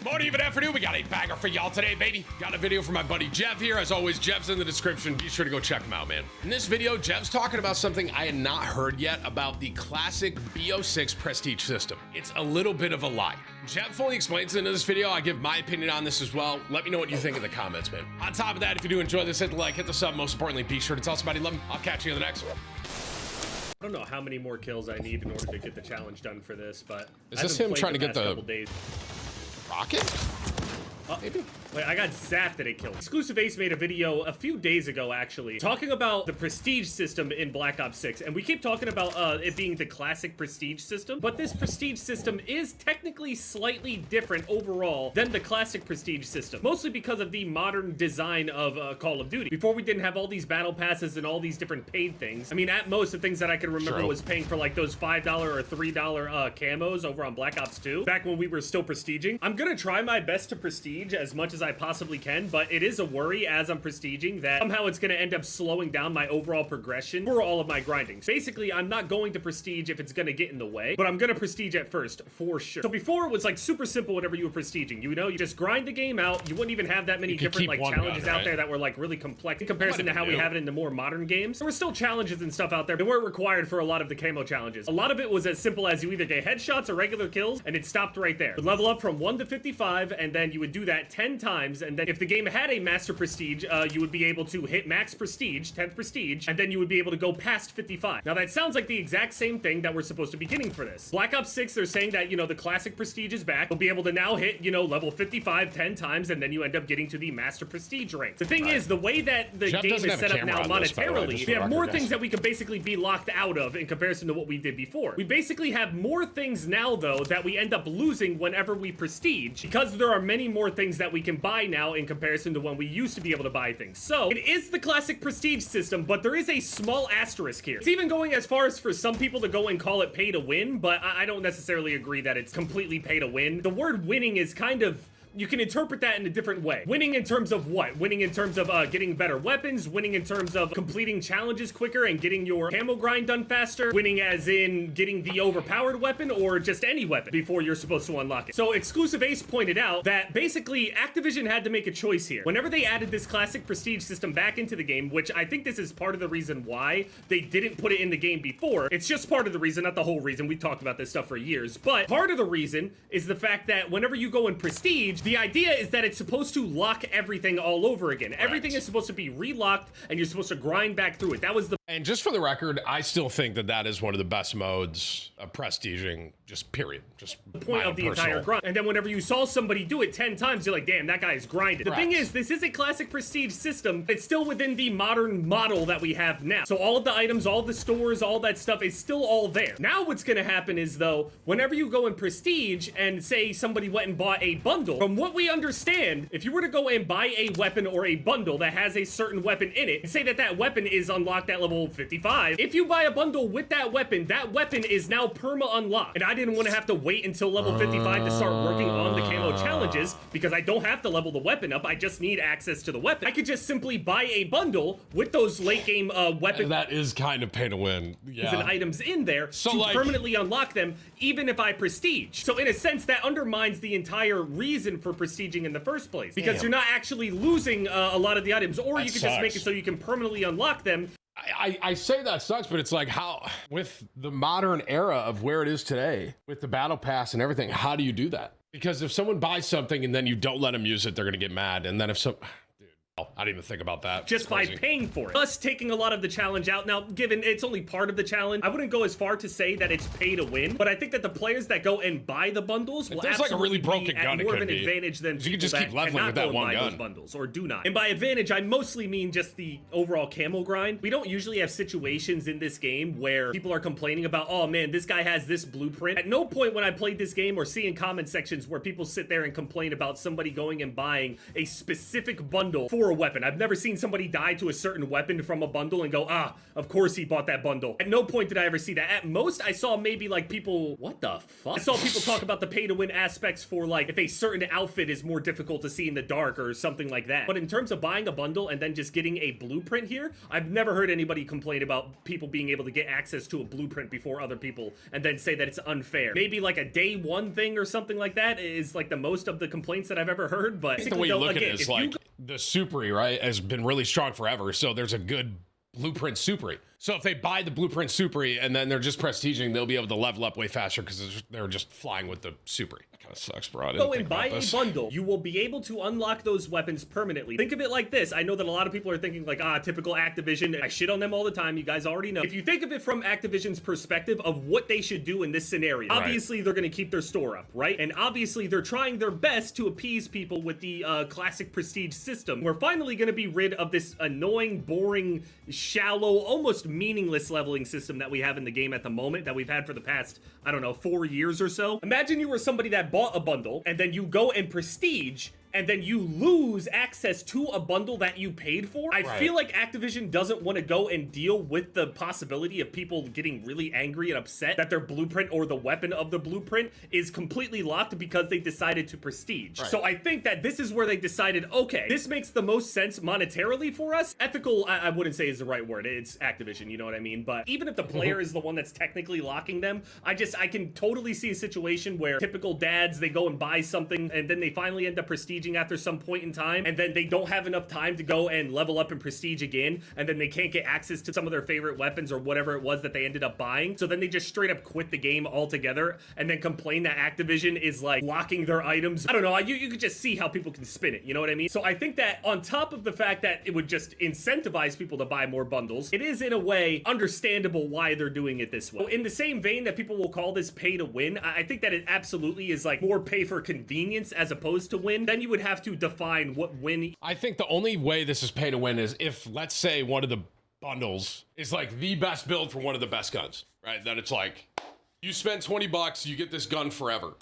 Morning, even afternoon. We got a banger for y'all today, baby. Got a video from my buddy Jeff here. As always, Jeff's in the description. Be sure to go check him out, man. In this video, Jeff's talking about something I had not heard yet about the classic BO6 prestige system. It's a little bit of a lie. Jeff fully explains it in this video. I give my opinion on this as well. Let me know what you think in the comments, man. On top of that, if you do enjoy this, hit the like, hit the sub. Most importantly, be sure to tell somebody you love them. I'll catch you in the next one. I don't know how many more kills I need in order to get the challenge done for this, but is this him trying to get the rocket? Maybe. Wait, I got zapped at a kill. Exclusive Ace made a video a few days ago, actually, talking about the prestige system in Black Ops 6. And we keep talking about it being the classic prestige system, but this prestige system is technically slightly different overall than the classic prestige system, mostly because of the modern design of Call of Duty. Before, we didn't have all these battle passes and all these different paid things. I mean, at most, the things that I can remember was paying for like those $5 or $3 camos over on Black Ops 2, back when we were still prestiging. I'm gonna try my best to prestige as much as I possibly can, but it is a worry as I'm prestiging that somehow it's going to end up slowing down my overall progression for all of my grindings. Basically, I'm not going to prestige if it's going to get in the way, but I'm going to prestige at first for sure. So before, it was like super simple whenever you were prestiging. You know, you just grind the game out. You wouldn't even have that many different like challenges out there that were like really complex in comparison to how we have it in the more modern games. There were still challenges and stuff out there that weren't required for a lot of the camo challenges. A lot of it was as simple as you either get headshots or regular kills, and it stopped right there. You would level up from 1 to 55, and then you would do that 10 times, and then if the game had a master prestige, you would be able to hit max prestige, 10th prestige, and then you would be able to go past 55. Now that sounds like the exact same thing that we're supposed to be getting for this. Black Ops 6, they're saying that, you know, the classic prestige is back. We'll be able to now hit, you know, level 55 10 times, and then you end up getting to the master prestige rank. The thing is, the way that the game is set up now monetarily, we have more things that we can basically be locked out of in comparison to what we did before. We basically have more things now, though, that we end up losing whenever we prestige, because there are many more things that we can buy now in comparison to when we used to be able to buy things. So it is the classic prestige system, but there is a small asterisk here. It's even going as far as for some people to go and call it pay to win, but I don't necessarily agree that it's completely pay to win. The word winning is kind of, you can interpret that in a different way. Winning in terms of what? Winning in terms of getting better weapons, winning in terms of completing challenges quicker and getting your camo grind done faster, winning as in getting the overpowered weapon, or just any weapon before you're supposed to unlock it. So Exclusive Ace pointed out that basically Activision had to make a choice here. Whenever they added this classic prestige system back into the game, which I think this is part of the reason why they didn't put it in the game before. It's just part of the reason, not the whole reason. We've talked about this stuff for years, but part of the reason is the fact that whenever you go in prestige, the idea is that it's supposed to lock everything all over again. Right. Everything is supposed to be relocked, and you're supposed to grind back through it. That was the... And just for the record, I still think that that is one of the best modes of prestiging, just period. Just the point of the entire grind. And then whenever you saw somebody do it 10 times, you're like, damn, that guy is grinded. The thing is, this is a classic prestige system. It's still within the modern model that we have now. So all of the items, all the stores, all that stuff is still all there. Now what's gonna happen is, though, whenever you go in prestige and say somebody went and bought a bundle, from what we understand, if you were to go and buy a weapon or a bundle that has a certain weapon in it, and say that that weapon is unlocked at level 55, if you buy a bundle with that weapon is now perma unlocked. And I didn't want to have to wait until level 55 to start working on the camo challenges, because I don't have to level the weapon up. I just need access to the weapon. I could just simply buy a bundle with those late game weapons. That is kind of pay to win. Yeah. And items in there to permanently unlock them, even if I prestige. So in a sense, that undermines the entire reason for prestiging in the first place, because you're not actually losing a lot of the items, or you can just make it so you can permanently unlock them. I say that sucks, but it's like, how, with the modern era of where it is today, with the battle pass and everything, how do you do that? Because if someone buys something and then you don't let them use it, they're gonna get mad. And then if some... I didn't even think about that. Just by paying for it. Us taking a lot of the challenge out. Now, given it's only part of the challenge, I wouldn't go as far to say that it's pay to win, but I think that the players that go and buy the bundles will absolutely like a really broken gun, more of an advantage than you can just keep leveling with that one gun. Those bundles, or do not. And by advantage, I mostly mean just the overall camo grind. We don't usually have situations in this game where people are complaining about, oh man, this guy has this blueprint. At no point when I played this game or see in comment sections where people sit there and complain about somebody going and buying a specific bundle for for a weapon. I've never seen somebody die to a certain weapon from a bundle and go, ah, of course he bought that bundle. At no point did I ever see that. At most, I saw maybe like people, what the fuck? I saw people talk about the pay to win aspects for like if a certain outfit is more difficult to see in the dark or something like that. But in terms of buying a bundle and then just getting a blueprint here, I've never heard anybody complain about people being able to get access to a blueprint before other people and then say that it's unfair. Maybe like a day one thing or something like that is like the most of the complaints that I've ever heard, but the way you look at it is like the Supri, right, has been really strong forever, so there's a good blueprint Supri. So if they buy the blueprint Supri and then they're just prestiging, they'll be able to level up way faster because they're just flying with the Supri. That kind of sucks, bro. I didn't Go think and buy about this. a bundle. You will be able to unlock those weapons permanently. Think of it like this. I know that a lot of people are thinking like, typical Activision. I shit on them all the time. You guys already know. If you think of it from Activision's perspective of what they should do in this scenario, obviously they're going to keep their store up, right? And obviously they're trying their best to appease people with the classic prestige system. We're finally going to be rid of this annoying, boring, shallow, almost meaningless leveling system that we have in the game at the moment that we've had for the past, I don't know, 4 years or so. Imagine you were somebody that bought a bundle and then you go and prestige and then you lose access to a bundle that you paid for. I feel like Activision doesn't want to go and deal with the possibility of people getting really angry and upset that their blueprint or the weapon of the blueprint is completely locked because they decided to prestige. So I think that this is where they decided, okay, this makes the most sense monetarily for us. Ethical, I wouldn't say is the right word. It's Activision, you know what I mean? But even if the player is the one that's technically locking them, I can totally see a situation where typical dads, they go and buy something and then they finally end up prestiging after some point in time, and then they don't have enough time to go and level up and prestige again, and then they can't get access to some of their favorite weapons or whatever it was that they ended up buying. So then they just straight up quit the game altogether and then complain that Activision is like locking their items. I don't know, you could just see how people can spin it, you know what I mean? So I think that on top of the fact that it would just incentivize people to buy more bundles, it is in a way understandable why they're doing it this way. So in the same vein that people will call this pay to win, I think that it absolutely is like more pay for convenience as opposed to win. Then you would have to define what win. I think the only way this is pay to win is if, let's say, one of the bundles is like the best build for one of the best guns, right? That it's like, you spend 20 bucks, you get this gun forever.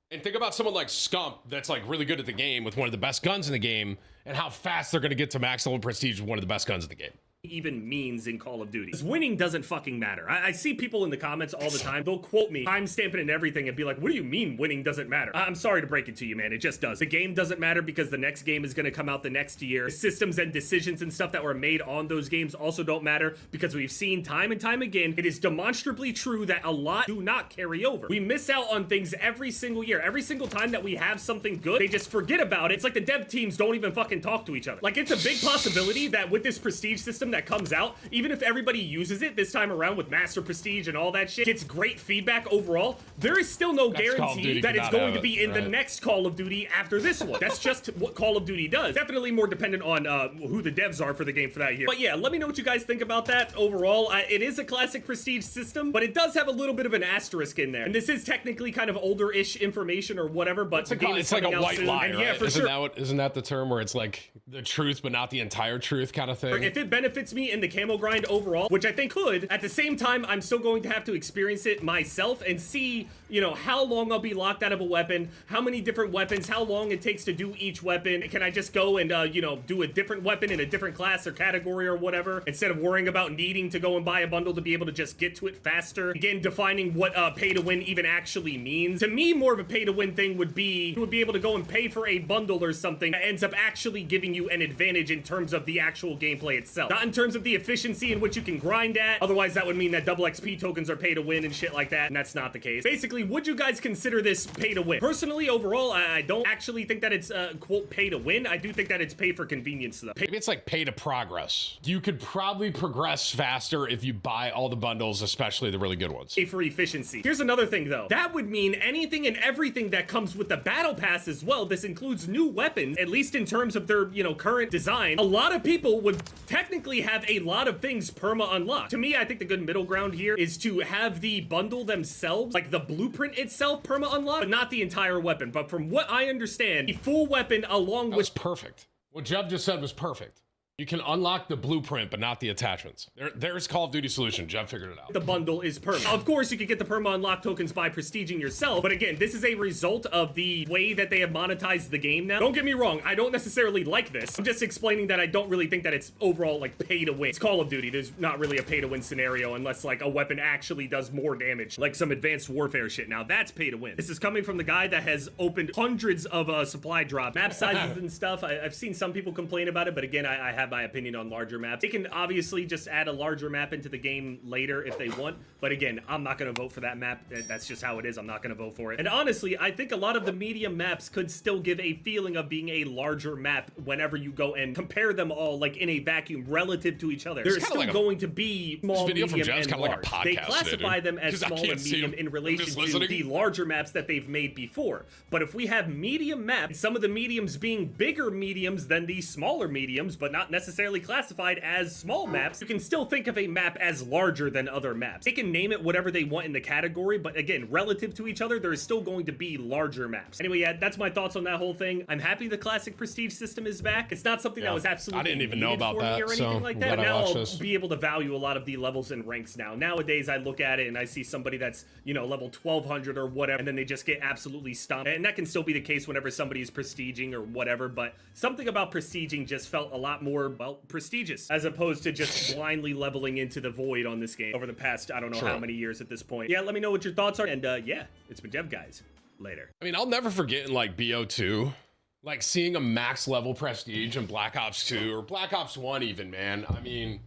And think about someone like Scump that's like really good at the game with one of the best guns in the game and how fast they're going to get to max level prestige with one of the best guns in the game. Even means in Call of Duty. Winning doesn't fucking matter. I see people in the comments all the time. They'll quote me, timestamping and everything, and be like, what do you mean winning doesn't matter? I'm sorry to break it to you, man. It just does. The game doesn't matter because the next game is going to come out the next year. The systems and decisions and stuff that were made on those games also don't matter because we've seen time and time again, it is demonstrably true that a lot do not carry over. We miss out on things every single year. Every single time that we have something good, they just forget about it. It's like the dev teams don't even fucking talk to each other. Like, it's a big possibility that with this prestige system that comes out, even if everybody uses it this time around with Master Prestige and all that shit, gets great feedback overall, there is still no guarantee that it's going to be in the next Call of Duty after this one. That's just what Call of Duty does. Definitely more dependent on who the devs are for the game for that year. But yeah, let me know what you guys think about that overall. It is a classic Prestige system, but it does have a little bit of an asterisk in there. And this is technically kind of older-ish information or whatever, but the game is coming out soon. It's like a white lie, right? Yeah, for sure. Isn't that the term where it's like the truth but not the entire truth kind of thing? If it benefits me in the camo grind overall, which I think could, at the same time, I'm still going to have to experience it myself and see, you know, how long I'll be locked out of a weapon, how many different weapons, how long it takes to do each weapon. Can I just go and, you know, do a different weapon in a different class or category or whatever, instead of worrying about needing to go and buy a bundle to be able to just get to it faster? Again, defining what pay to win even actually means. To me, more of a pay to win thing would be, you would be able to go and pay for a bundle or something that ends up actually giving you an advantage in terms of the actual gameplay itself. Not in terms of the efficiency in which you can grind at. Otherwise, that would mean that double XP tokens are pay to win and shit like that, and that's not the case. Basically, would you guys consider this pay to win? Personally, overall, I don't actually think that it's, quote, pay to win. I do think that it's pay for convenience, though. Maybe it's like pay to progress. You could probably progress faster if you buy all the bundles, especially the really good ones. Pay for efficiency. Here's another thing, though. That would mean anything and everything that comes with the battle pass as well. This includes new weapons, at least in terms of their, you know, current design. A lot of people would technically have a lot of things perma unlocked. To me, I think the good middle ground here is to have the bundle themselves, like the blueprint itself, perma unlocked, but not the entire weapon. But from what I understand, the full weapon along with... That was perfect. What Jeff just said was perfect. You can unlock the blueprint, but not the attachments. There's Call of Duty solution. Jeff figured it out. The bundle is perma. Of course, you can get the perma unlock tokens by prestiging yourself, but again, this is a result of the way that they have monetized the game now. Don't get me wrong, I don't necessarily like this. I'm just explaining that I don't really think that it's overall like pay to win. It's Call of Duty. There's not really a pay to win scenario unless like a weapon actually does more damage, like some advanced warfare shit. Now that's pay to win. This is coming from the guy that has opened hundreds of supply drop map sizes and stuff. I've seen some people complain about it, but again, I have my opinion on larger maps. They can obviously just add a larger map into the game later if they want, but again, I'm not gonna vote for that map. That's just how it is. I'm not gonna vote for it. And honestly, I think a lot of the medium maps could still give a feeling of being a larger map whenever you go and compare them all like in a vacuum relative to each other. There's still like going to be small, medium, and large. Like they classify them as small and medium in relation to the larger maps that they've made before. But if we have medium maps, some of the mediums being bigger mediums than the smaller mediums, but not necessarily classified as small maps, you can still think of a map as larger than other maps. They can name it whatever they want in the category, but again, relative to each other, there is still going to be larger maps. Anyway, yeah, that's my thoughts on that whole thing. I'm happy the classic prestige system is back. It's not something that was absolutely I didn't even know about that, or anything like that. Now I'll this. be able to value a lot of the levels and ranks now. Nowadays, I look at it and I see somebody that's, you know, level 1200 or whatever, and then they just get absolutely stomped. And that can still be the case whenever somebody is prestiging or whatever, but something about prestiging just felt a lot more, well, prestigious, as opposed to just blindly leveling into the void on this game over the past, I don't know how many years at this point. Yeah, let me know what your thoughts are, and yeah, it's been Jeff, guys. Later. I mean, I'll never forget in like BO2, like seeing a max level prestige in Black Ops 2 or Black Ops 1 even, man. I mean,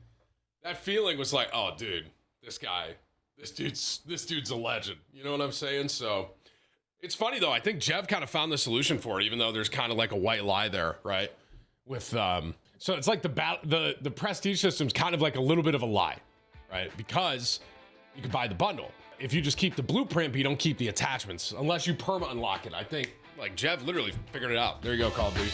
that feeling was like, oh, dude, this dude's a legend. You know what I'm saying? So it's funny though. I think Jeff kind of found the solution for it, even though there's kind of like a white lie there, right? With so it's like the prestige system's kind of like a little bit of a lie, right? Because you can buy the bundle. If you just keep the blueprint, but you don't keep the attachments, unless you perma unlock it. I think like Jeff literally figured it out. There you go, Call of Duty.